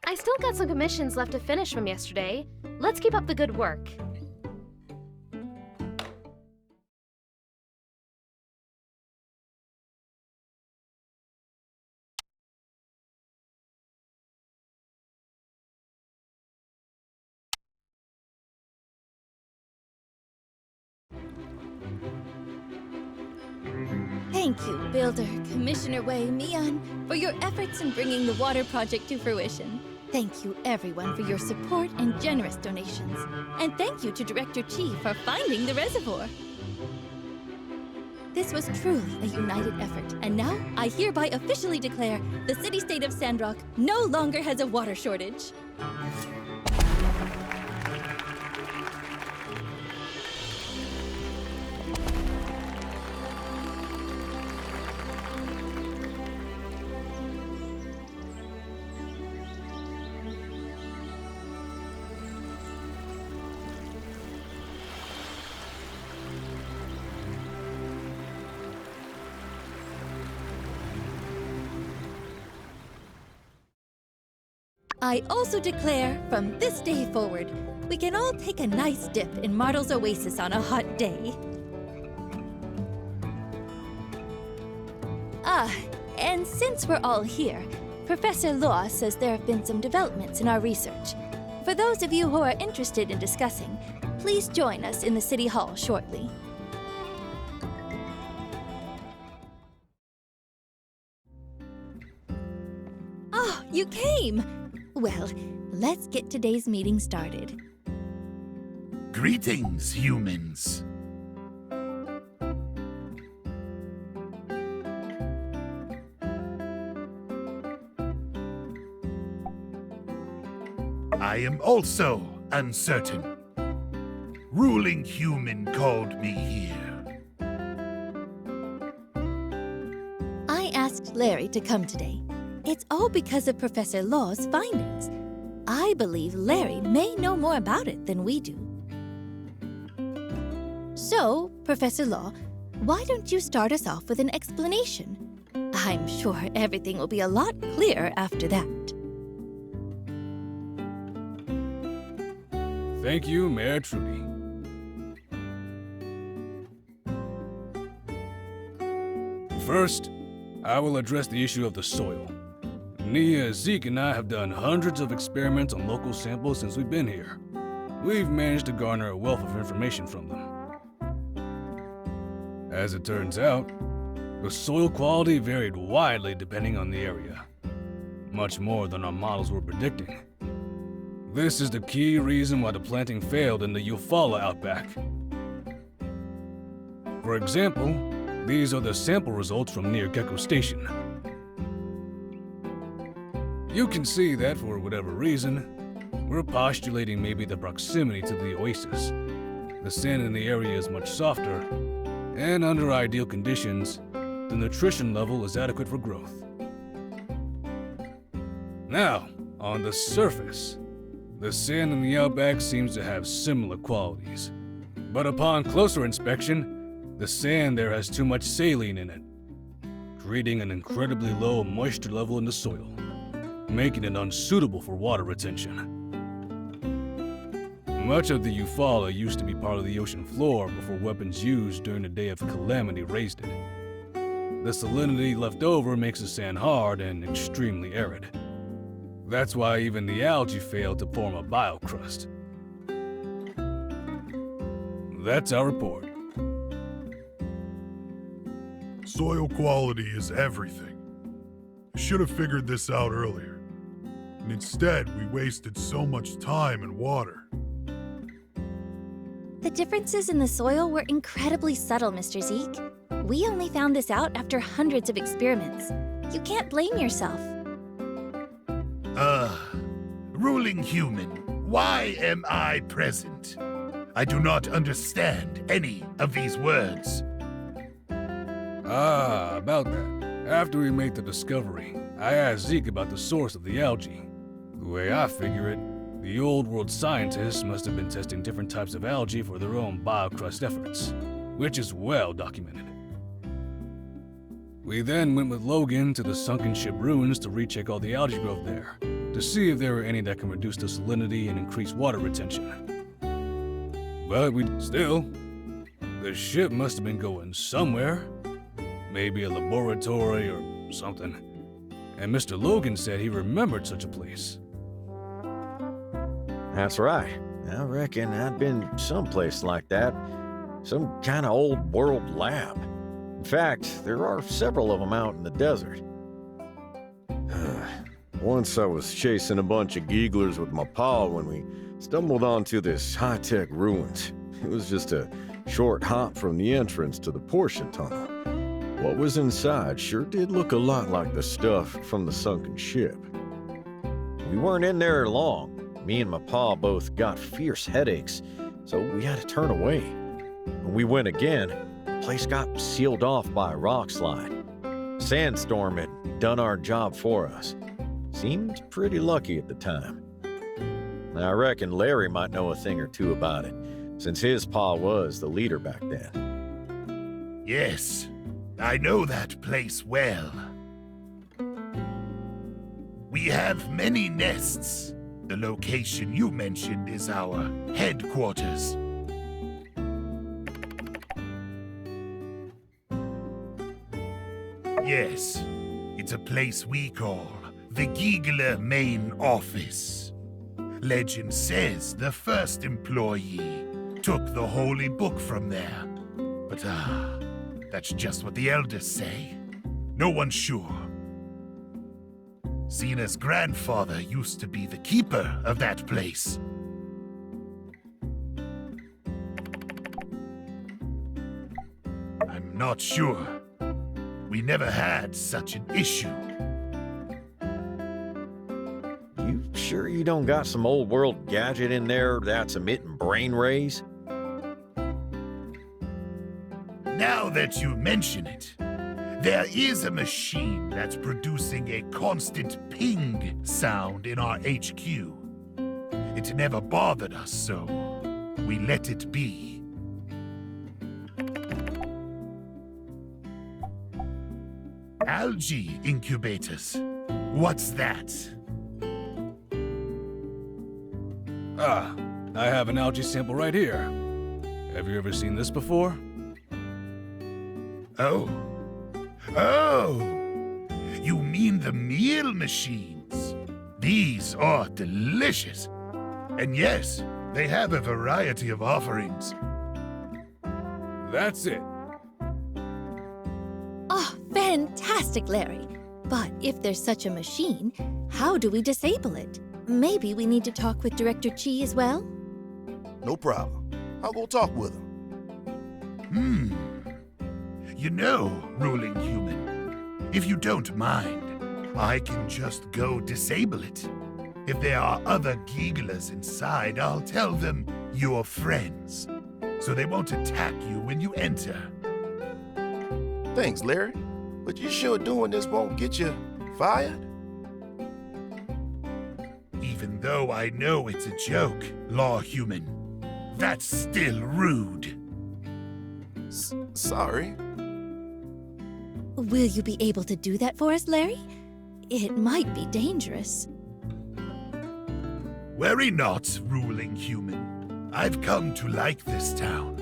I still got some commissions left to finish from yesterday. Let's keep up the good work. Thank you, Builder, Commissioner Wei, Mian, for your efforts in bringing the water project to fruition. Thank you, everyone, for your support and generous donations. And thank you to Director Chi for finding the reservoir. This was truly a united effort, and now I hereby officially declare the city-state of Sandrock no longer has a water shortage. I also declare, from this day forward, we can all take a nice dip in Martel's Oasis on a hot day. And since we're all here, Professor Law says there have been some developments in our research. For those of you who are interested in discussing, please join us in the City Hall shortly. Oh, you came! Well, let's get today's meeting started. Greetings, humans. I am also uncertain. Ruling human called me here. I asked Larry to come today. It's all because of Professor Law's findings. I believe Larry may know more about it than we do. So, Professor Law, why don't you start us off with an explanation? I'm sure everything will be a lot clearer after that. Thank you, Mayor Trudy. First, I will address the issue of the soil. Nia, Zeke, and I have done hundreds of experiments on local samples since we've been here. We've managed to garner a wealth of information from them. As it turns out, the soil quality varied widely depending on the area, much more than our models were predicting. This is the key reason why the planting failed in the Eufaula outback. For example, these are the sample results from near Gecko Station. You can see that for whatever reason, we're postulating maybe the proximity to the oasis. The sand in the area is much softer, and under ideal conditions, the nutrition level is adequate for growth. Now, on the surface, the sand in the outback seems to have similar qualities. But upon closer inspection, the sand there has too much saline in it, creating an incredibly low moisture level in the soil, making it unsuitable for water retention. Much of the Eufaula used to be part of the ocean floor before weapons used during the Day of Calamity raised it. The salinity left over makes the sand hard and extremely arid. That's why even the algae failed to form a biocrust. That's our report. Soil quality is everything. I should have figured this out earlier. And instead, we wasted so much time and water. The differences in the soil were incredibly subtle, Mr. Zeke. We only found this out after hundreds of experiments. You can't blame yourself. Ruling human, why am I present? I do not understand any of these words. About that. After we made the discovery, I asked Zeke about the source of the algae. The way I figure it, the old world scientists must have been testing different types of algae for their own biocrust efforts, which is well documented. We then went with Logan to the sunken ship ruins to recheck all the algae growth there, to see if there were any that can reduce the salinity and increase water retention. But the ship must have been going somewhere. Maybe a laboratory or something. And Mr. Logan said he remembered such a place. That's right. I reckon I'd been someplace like that. Some kind of old world lab. In fact, there are several of them out in the desert. Once I was chasing a bunch of geeglers with my paw when we stumbled onto this high-tech ruins. It was just a short hop from the entrance to the portion tunnel. What was inside sure did look a lot like the stuff from the sunken ship. We weren't in there long. Me and my pa both got fierce headaches, so we had to turn away. When we went again, the place got sealed off by a rock slide. Sandstorm had done our job for us. Seemed pretty lucky at the time. I reckon Larry might know a thing or two about it, since his pa was the leader back then. Yes, I know that place well. We have many nests. The location you mentioned is our headquarters. Yes, it's a place we call the Giegler Main Office. Legend says the first employee took the holy book from there. But that's just what the elders say. No one's sure. Zena's grandfather used to be the keeper of that place. I'm not sure. We never had such an issue. You sure you don't got some old world gadget in there that's emitting brain rays? Now that you mention it, there is a machine that's producing a constant ping sound in our HQ. It never bothered us, so we let it be. Algae incubators. What's that? I have an algae sample right here. Have you ever seen this before? Oh, you mean the meal machines? These are delicious. And yes, they have a variety of offerings. That's it. Oh, fantastic, Larry. But if there's such a machine, how do we disable it? Maybe we need to talk with Director Chi as well? No problem. I'll go talk with him. You know, ruling human, if you don't mind, I can just go disable it. If there are other Geeglers inside, I'll tell them you're friends, so they won't attack you when you enter. Thanks, Larry. But you sure doing this won't get you fired? Even though I know it's a joke, law human, that's still rude. Sorry. Will you be able to do that for us, Larry? It might be dangerous. Worry not, ruling human. I've come to like this town,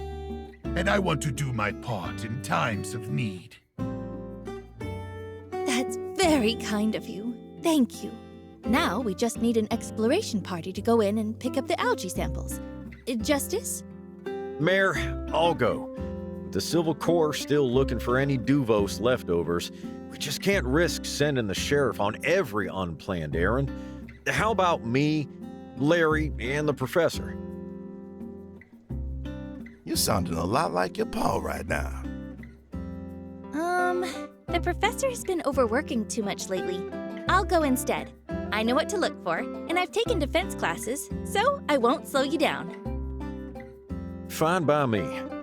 and I want to do my part in times of need. That's very kind of you. Thank you. Now we just need an exploration party to go in and pick up the algae samples. Justice? Mayor, I'll go. The Civil Corps still looking for any Duvos leftovers. We just can't risk sending the sheriff on every unplanned errand. How about me, Larry, and the professor? You're sounding a lot like your pa right now. The professor has been overworking too much lately. I'll go instead. I know what to look for, and I've taken defense classes, so I won't slow you down. Fine by me.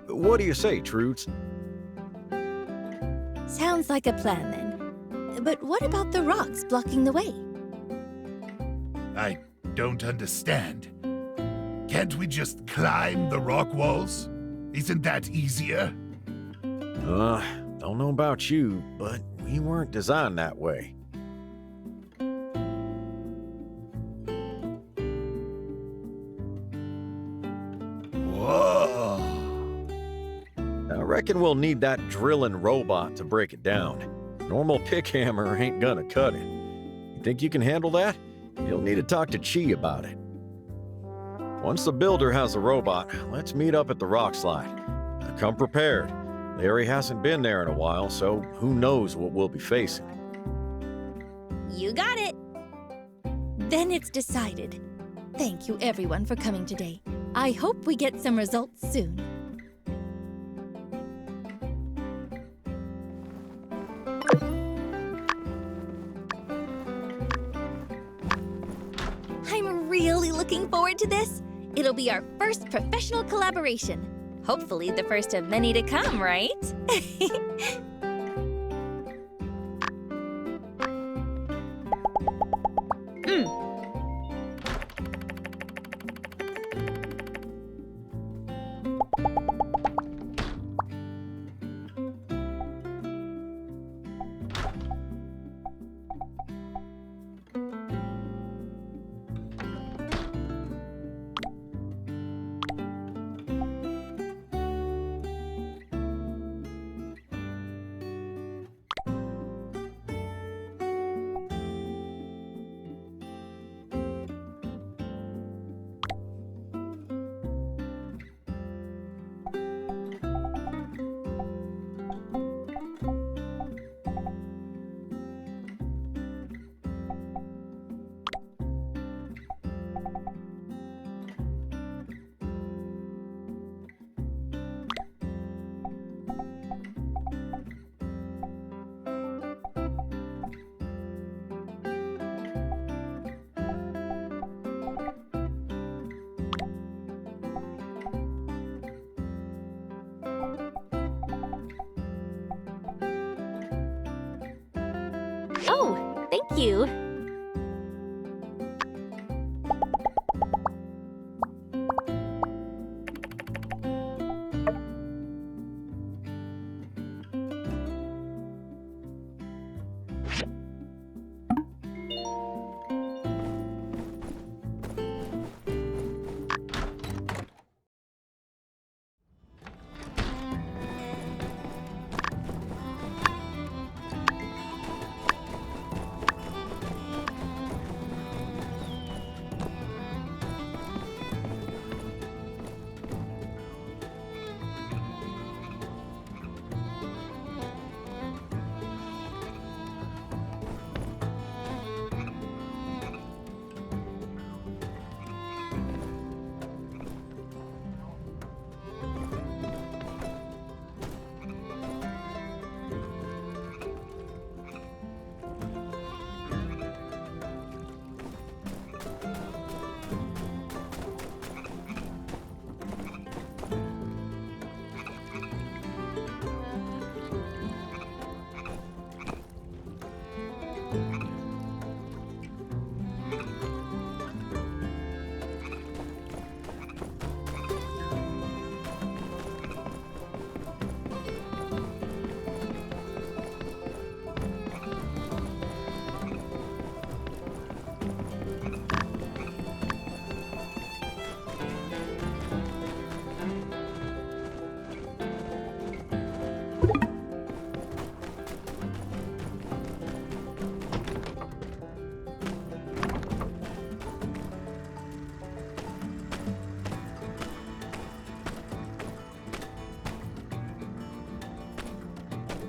What do you say, Trudes? Sounds like a plan, then. But what about the rocks blocking the way? I don't understand. Can't we just climb the rock walls? Isn't that easier? Don't know about you, but we weren't designed that way. Whoa! I reckon we'll need that drilling robot to break it down. Normal pick hammer ain't gonna cut it. You think you can handle that? You'll need to talk to Chi about it. Once the builder has the robot, let's meet up at the rock slide. Come prepared. Larry hasn't been there in a while, so who knows what we'll be facing. You got it. Then it's decided. Thank you everyone for coming today. I hope we get some results soon. I'm really looking forward to this. It'll be our first professional collaboration. Hopefully the first of many to come, right? Oh, thank you.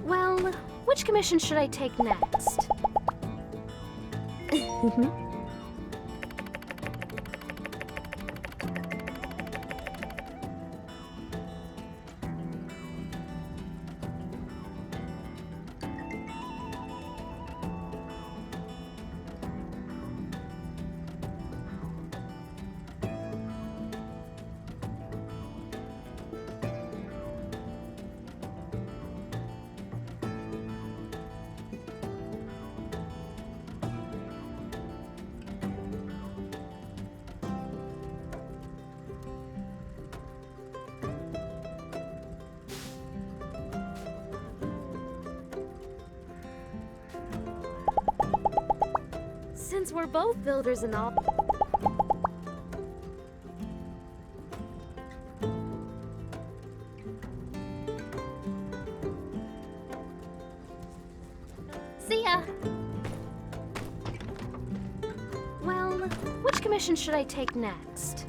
Well, which commission should I take next? Since we're both builders and all... See ya! Well, which commission should I take next?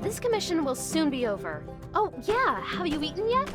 This commission will soon be over. Oh, yeah, have you eaten yet?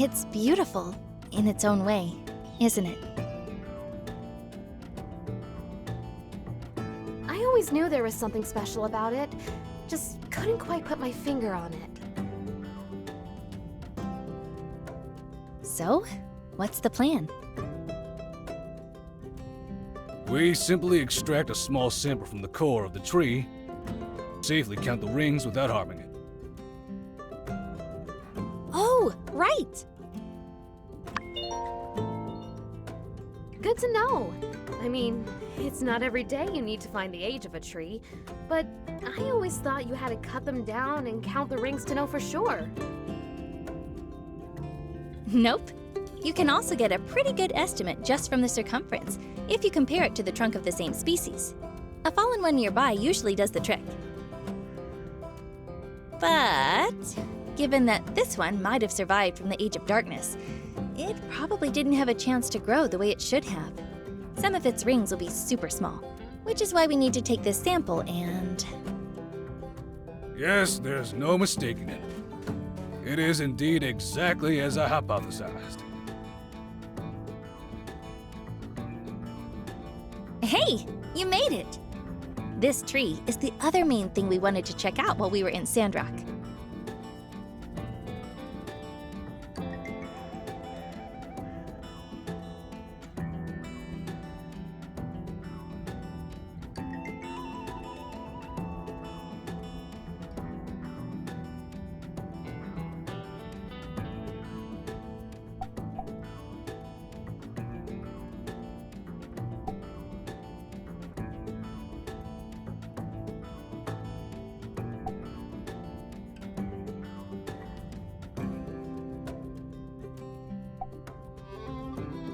It's beautiful in its own way, isn't it? I always knew there was something special about it, just couldn't quite put my finger on it. So, what's the plan? We simply extract a small sample from the core of the tree, safely count the rings without harming it. Oh, right! Good to know. I mean, it's not every day you need to find the age of a tree, but I always thought you had to cut them down and count the rings to know for sure. Nope. You can also get a pretty good estimate just from the circumference, if you compare it to the trunk of the same species. A fallen one nearby usually does the trick. But, given that this one might have survived from the Age of Darkness, it probably didn't have a chance to grow the way it should have. Some of its rings will be super small, which is why we need to take this sample and... Yes, there's no mistaking it. It is indeed exactly as I hypothesized. Hey, you made it! This tree is the other main thing we wanted to check out while we were in Sandrock.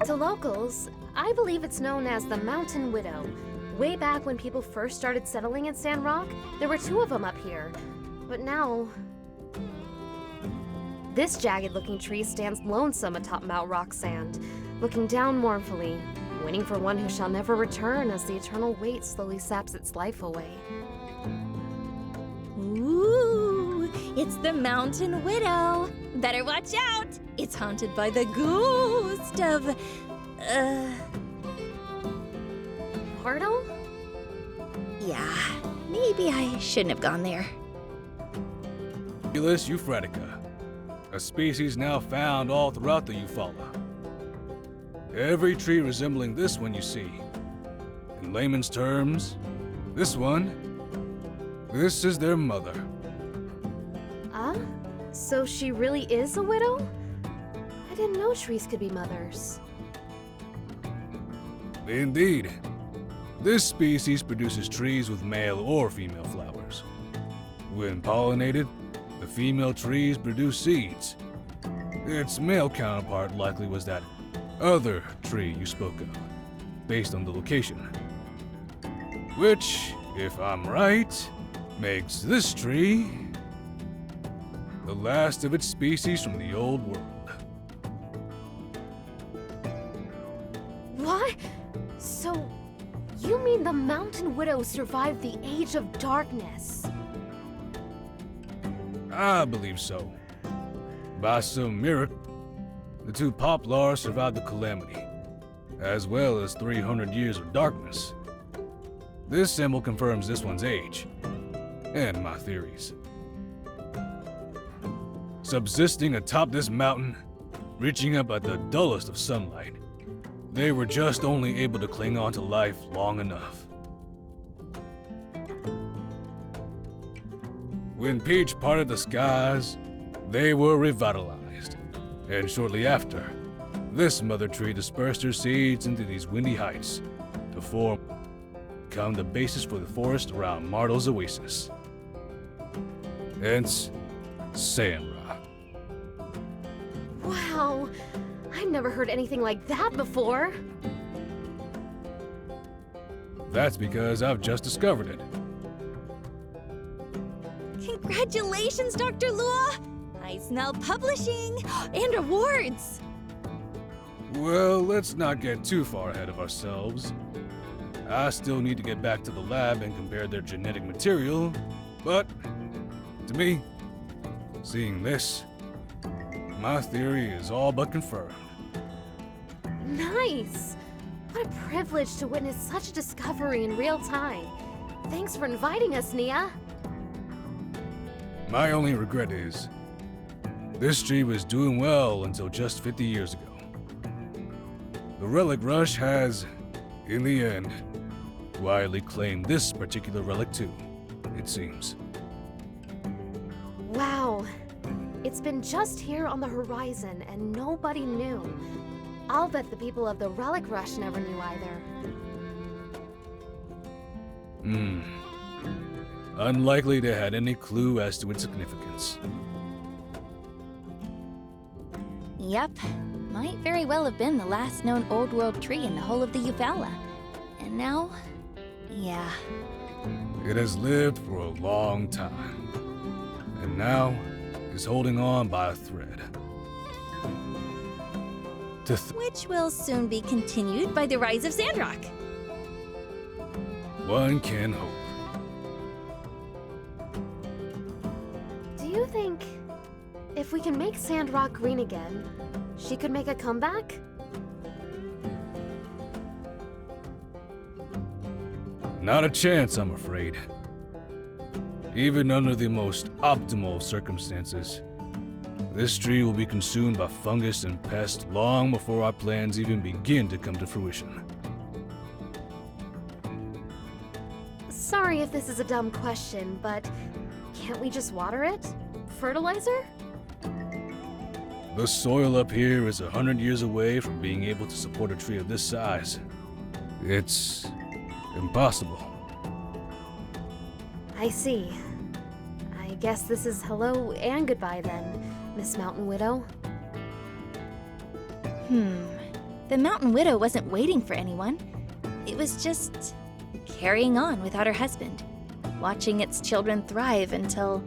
To locals, I believe it's known as the Mountain Widow. Way back when people first started settling in Sandrock, there were 2 of them up here. But now... This jagged-looking tree stands lonesome atop Mount Rock Sand, looking down mournfully, waiting for one who shall never return as the eternal weight slowly saps its life away. Ooh, it's the Mountain Widow. Better watch out. It's haunted by the ghost of... Portal? Yeah, maybe I shouldn't have gone there. Ulus euphratica, a species now found all throughout the Eufaula. Every tree resembling this one you see. In layman's terms, this is their mother. So she really is a widow? I didn't know trees could be mothers. Indeed. This species produces trees with male or female flowers. When pollinated, the female trees produce seeds. Its male counterpart likely was that other tree you spoke of, based on the location. Which, if I'm right, makes this tree the last of its species from the old world. What? So, you mean the Mountain Widow survived the Age of Darkness? I believe so. By some miracle, the 2 poplars survived the calamity, as well as 300 years of darkness. This symbol confirms this one's age, and my theories. Subsisting atop this mountain, reaching up at the dullest of sunlight, they were just only able to cling on to life long enough. When Peach parted the skies, they were revitalized, and shortly after, this mother tree dispersed her seeds into these windy heights to become the basis for the forest around Martel's oasis. Hence, Sandrock. Wow, I've never heard anything like that before. That's because I've just discovered it. Congratulations, Dr. Lua! I smell publishing and awards! Well, let's not get too far ahead of ourselves. I still need to get back to the lab and compare their genetic material, but to me, seeing this my theory is all but confirmed. Nice! What a privilege to witness such a discovery in real time. Thanks for inviting us, Nia. My only regret is, this tree was doing well until just 50 years ago. The Relic Rush has, in the end, widely claimed this particular relic too, it seems. Wow. It's been just here on the horizon and nobody knew. I'll bet the people of the Relic Rush never knew either. Unlikely they had any clue as to its significance. Yep, might very well have been the last known Old World tree in the whole of the Eufaula. And now, yeah. It has lived for a long time, and now is holding on by a thread. Which will soon be continued by the rise of Sandrock. One can hope. Do you think if we can make Sandrock green again, she could make a comeback? Not a chance, I'm afraid. Even under the most optimal of circumstances, this tree will be consumed by fungus and pests long before our plans even begin to come to fruition. Sorry if this is a dumb question, but can't we just water it? Fertilizer? The soil up here is 100 years away from being able to support a tree of this size. It's impossible. I see. I guess this is hello and goodbye then, Miss Mountain Widow. The Mountain Widow wasn't waiting for anyone. It was just carrying on without her husband, watching its children thrive until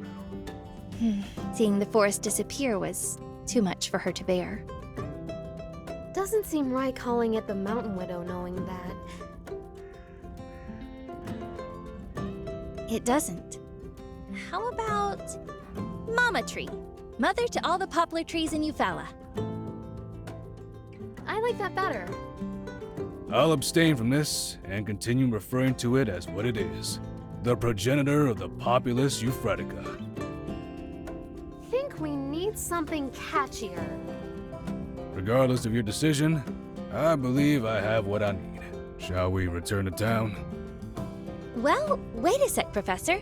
seeing the forest disappear was too much for her to bear. Doesn't seem right calling it the Mountain Widow knowing that. It doesn't. How about Mama Tree, mother to all the poplar trees in Eufaula? I like that better. I'll abstain from this and continue referring to it as what it is, the progenitor of the populous Euphratica. Think we need something catchier. Regardless of your decision, I believe I have what I need. Shall we return to town? Well, wait a sec, Professor.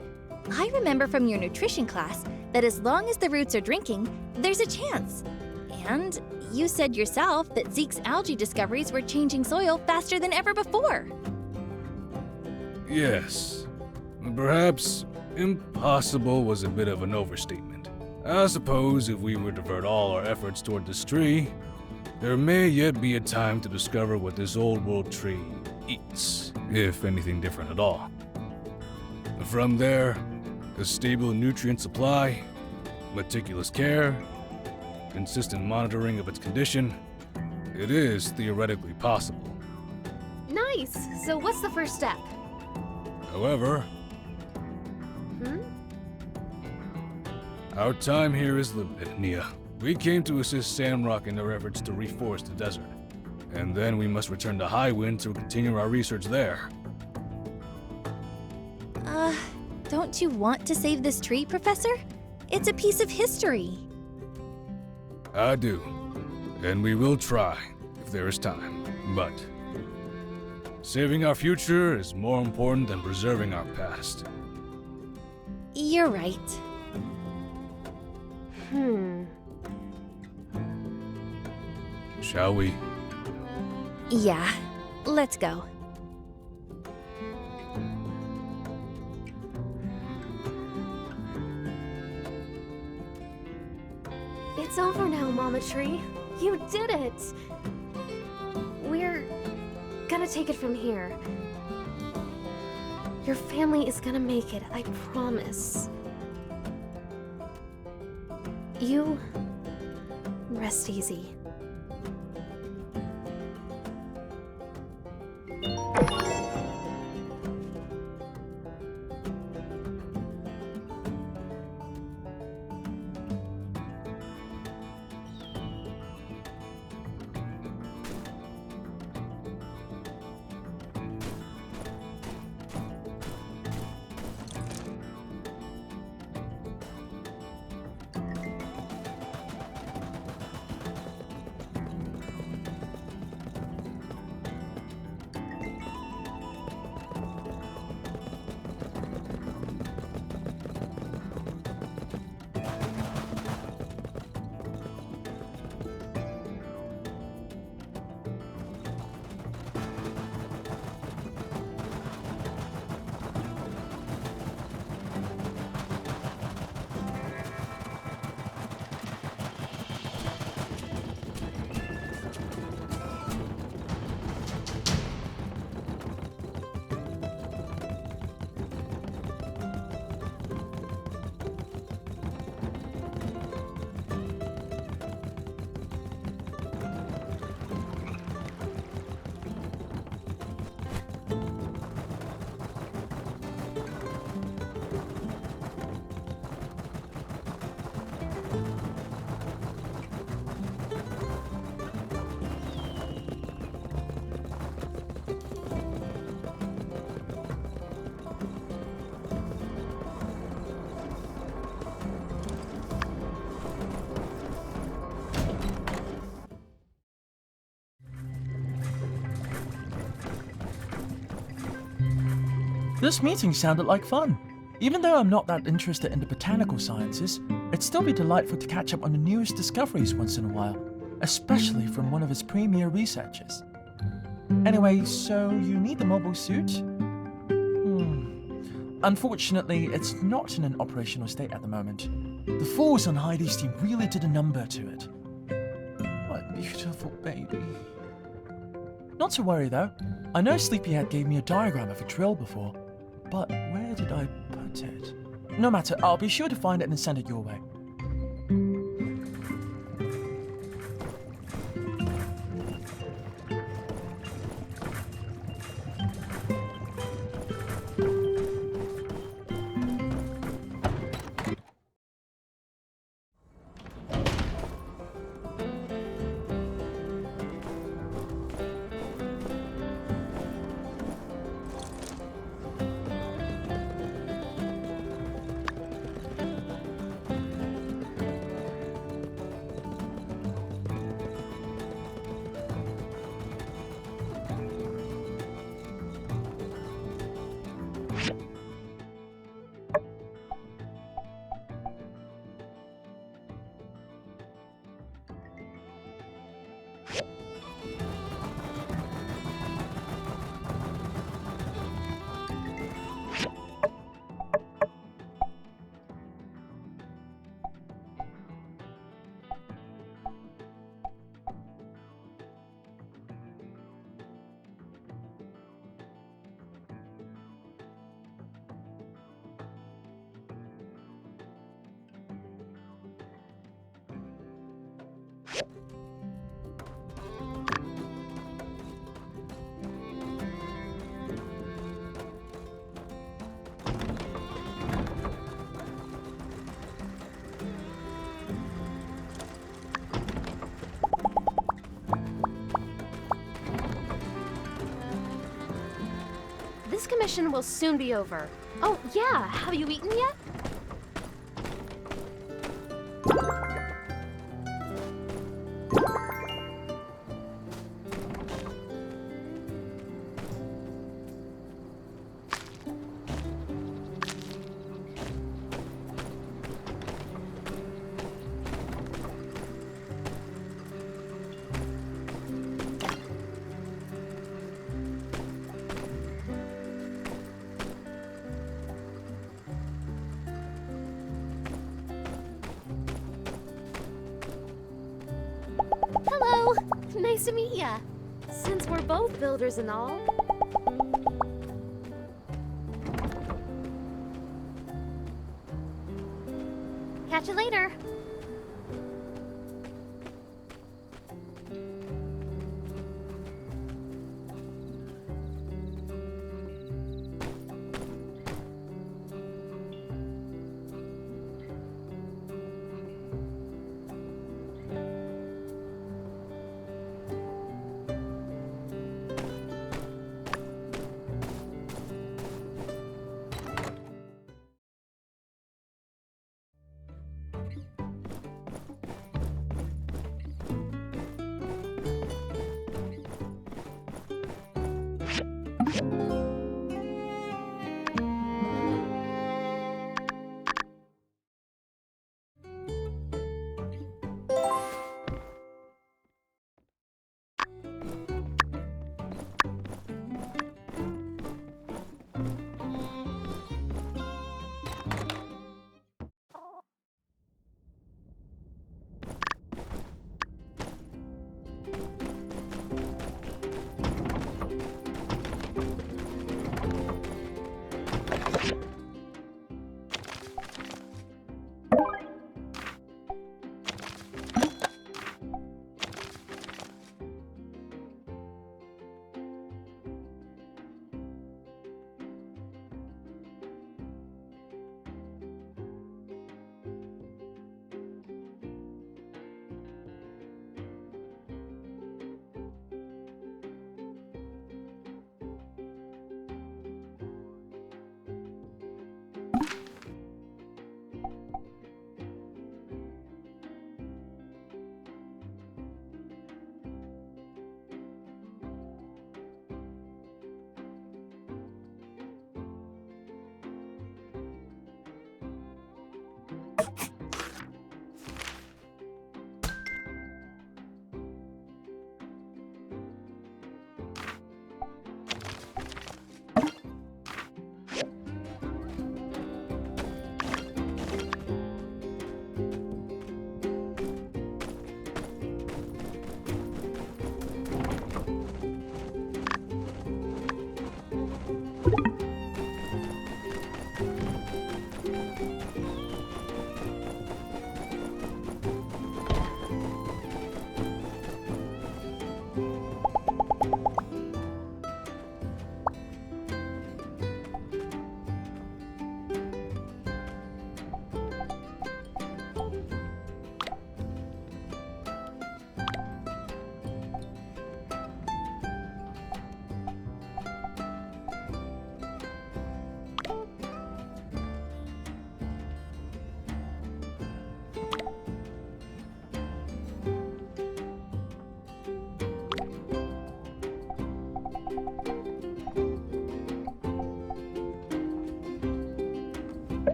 I remember from your nutrition class that as long as the roots are drinking, there's a chance. And you said yourself that Zeke's algae discoveries were changing soil faster than ever before. Yes. Perhaps impossible was a bit of an overstatement. I suppose if we were to divert all our efforts toward this tree, there may yet be a time to discover what this old world tree eats, if anything different at all. From there, a stable nutrient supply, meticulous care, consistent monitoring of its condition, it is theoretically possible. Nice! So what's the first step? However, our time here is limited, Nia. We came to assist Sandrock in their efforts to reforest the desert, and then we must return to Highwind to continue our research there. Don't you want to save this tree, Professor? It's a piece of history. I do, and we will try if there is time, but saving our future is more important than preserving our past. You're right. Shall we? Yeah, let's go. It's over now, Mama Tree. You did it! We're gonna take it from here. Your family is gonna make it, I promise. You rest easy. This meeting sounded like fun. Even though I'm not that interested in the botanical sciences, it'd still be delightful to catch up on the newest discoveries once in a while, especially from one of its premier researchers. Anyway, so you need the mobile suit? Unfortunately, it's not in an operational state at the moment. The force on Heidi's team really did a number to it. What a beautiful baby. Not to worry though. I know Sleepyhead gave me a diagram of a drill before, but where did I put it? No matter, I'll be sure to find it and send it your way. This commission will soon be over. Oh, yeah, have you eaten yet? Hello! Nice to meet ya. Since we're both builders and all. Catch you later.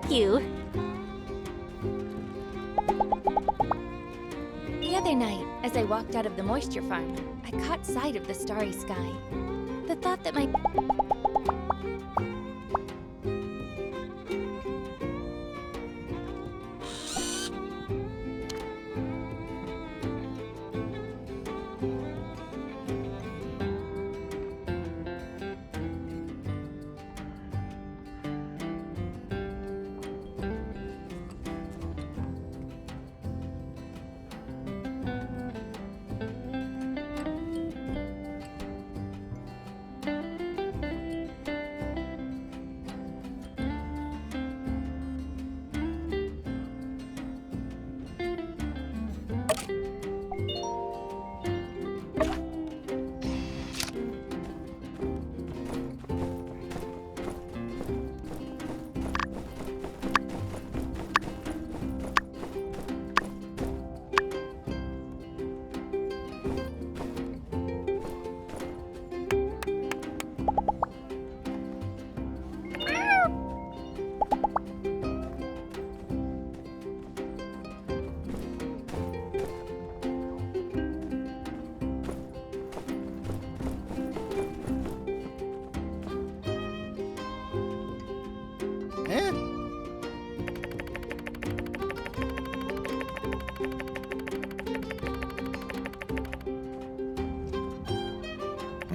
Thank you. The other night, as I walked out of the moisture farm, I caught sight of the starry sky. The thought that my...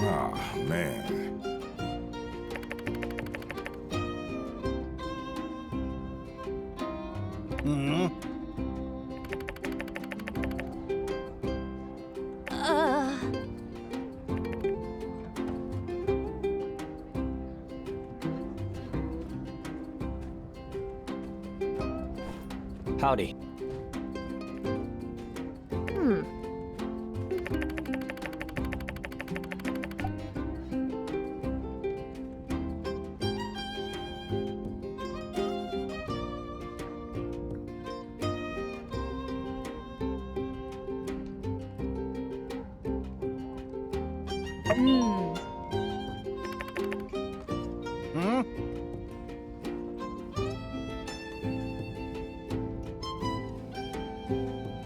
Ah, man. Howdy. Hmm.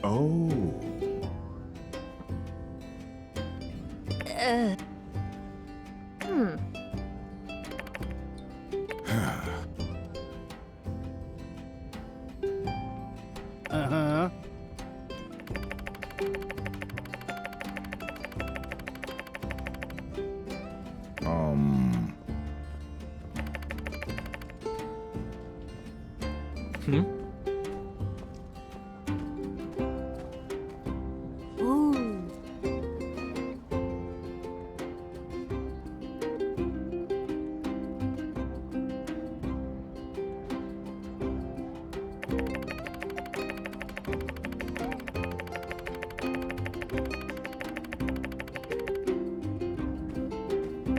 Oh. Hmm. Uh-huh. Hmm? Ooh.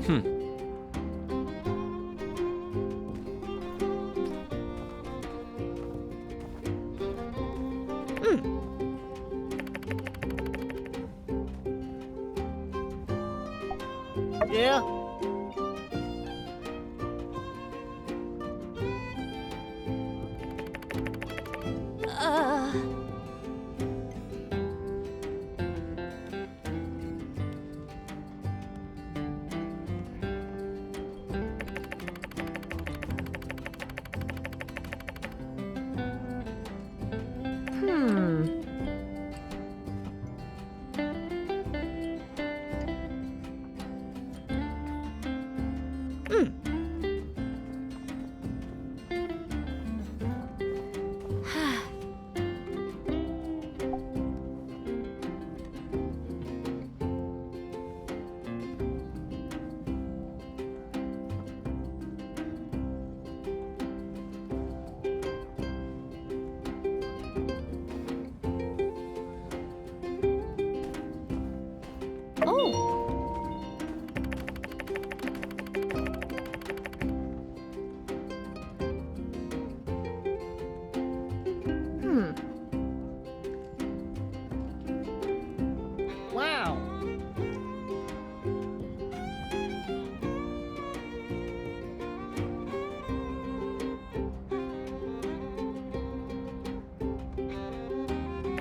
Hmm. Yeah? Hmm.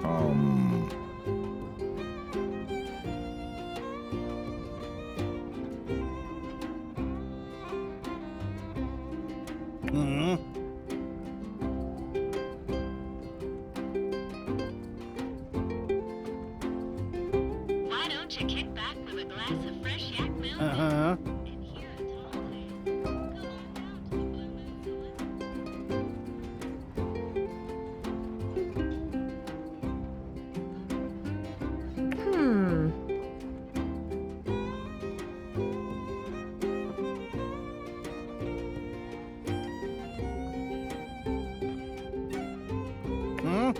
Um... Hmm. Why don't you kick back with a glass of fresh yak milk Uh-huh. and hear a tall tale? Come on down to the Blue Moon Saloon. Hmm. Hmm?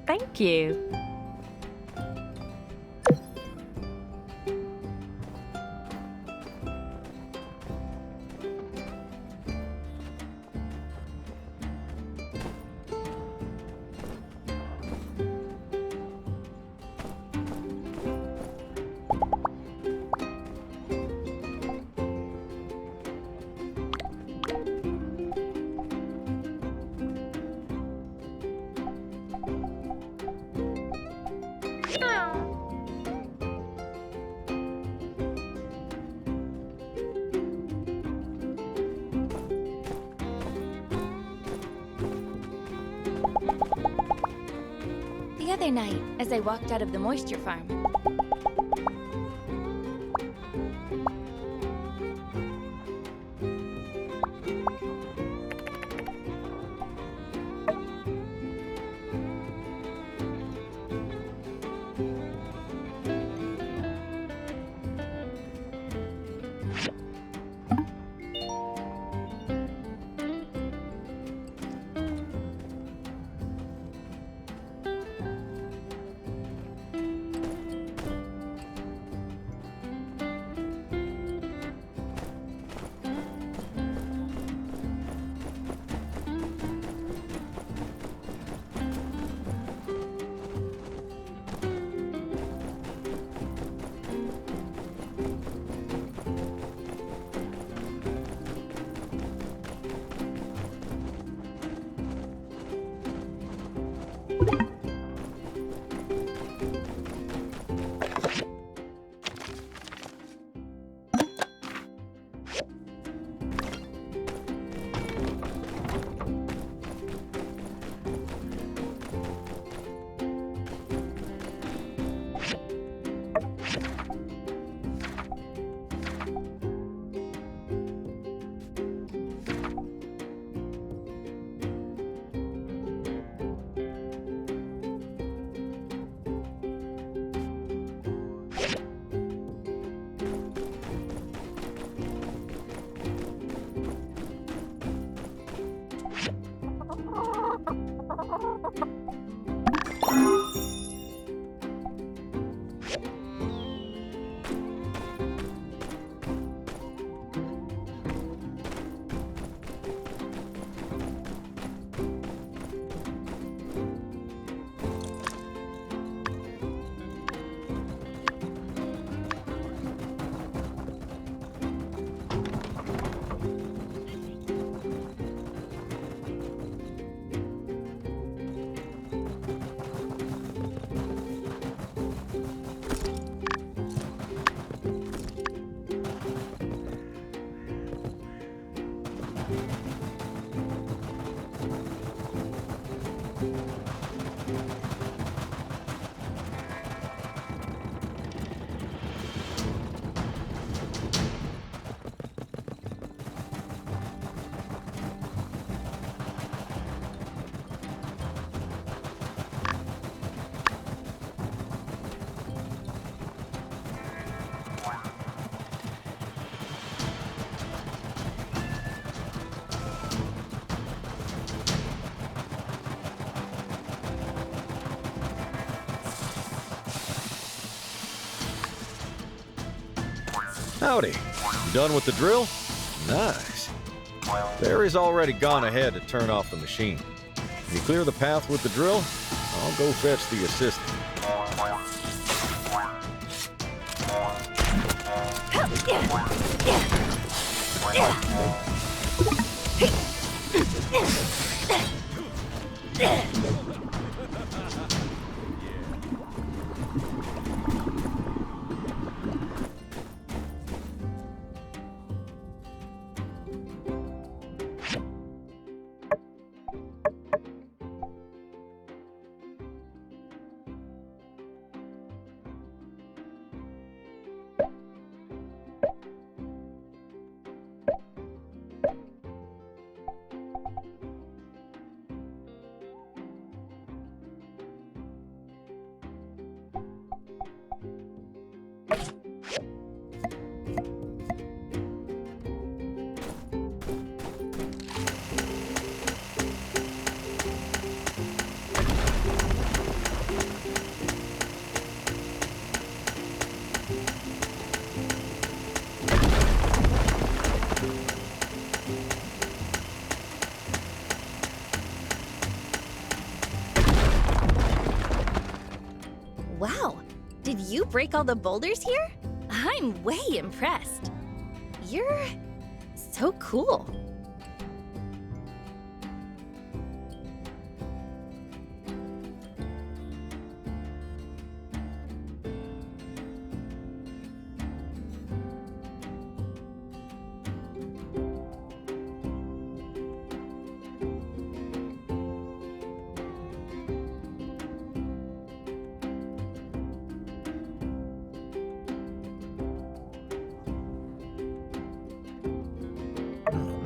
Thank you. The other night, as I walked out of the moisture farm, Howdy. You done with the drill? Nice. Larry's already gone ahead to turn off the machine. Can you clear the path with the drill? I'll go fetch the assistant. Wow, did you break all the boulders here? I'm way impressed. You're so cool.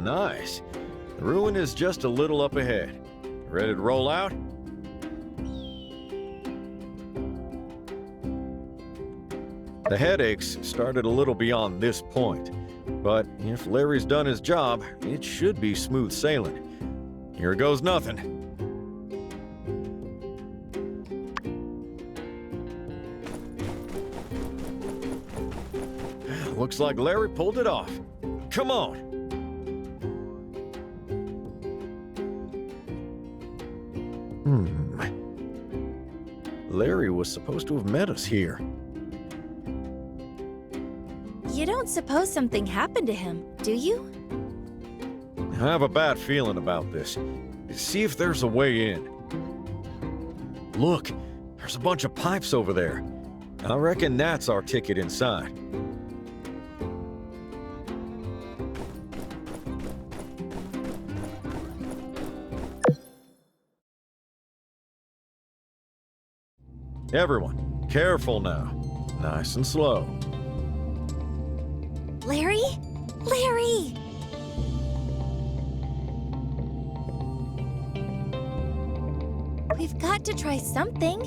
Nice. The ruin is just a little up ahead. Ready to roll out? The headaches started a little beyond this point, but if Larry's done his job, it should be smooth sailing. Here goes nothing. Looks like Larry pulled it off. Come on! Larry was supposed to have met us here. You don't suppose something happened to him, do you? I have a bad feeling about this. See if there's a way in. Look, there's a bunch of pipes over there. I reckon that's our ticket inside. Everyone, careful now. Nice and slow. Larry? Larry! We've got to try something.